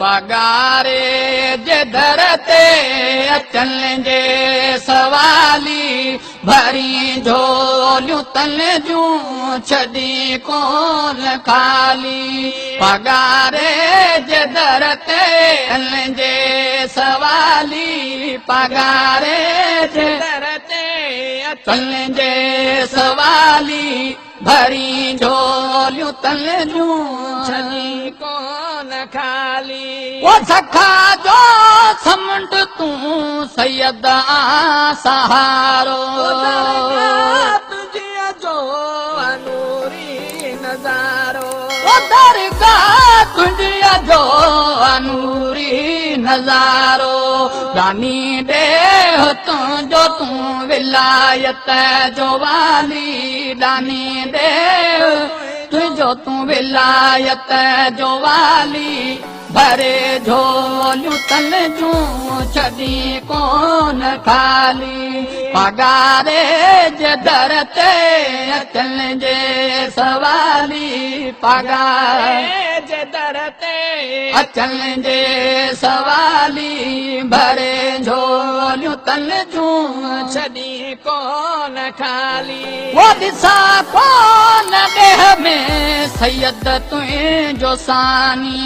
पगारे जे दर ते अचण जे सवाली भरी झोलियूं तन जूं छॾी कोन खाली पगारे जे दर ते अचण जे सवाली पगारे जे दर ते अचण जे सवाली भरी झोलियूं तन जूं छॾी कोन खाली वो सखा जो समुंड तूं सैयद सहारो तुझे जो अनूरी नज़ारो वो दरगाह तुझे जो अनूरी नज़ारो दानी दे तुंहिंजो तूं विलायत जो वाली दानी दे तुझो तूं विलायत जो वाली भरे झोलियूं तन जूं छॾी कोन खाली पगारे जे दर ते अचण जे सवाली पगारे जे दर ते अचण जे सवाली भरे झोलियूं तन जूं छॾी कोन खाली वो ॾिसां कोन देह में सैयद तुंहिंजो सानी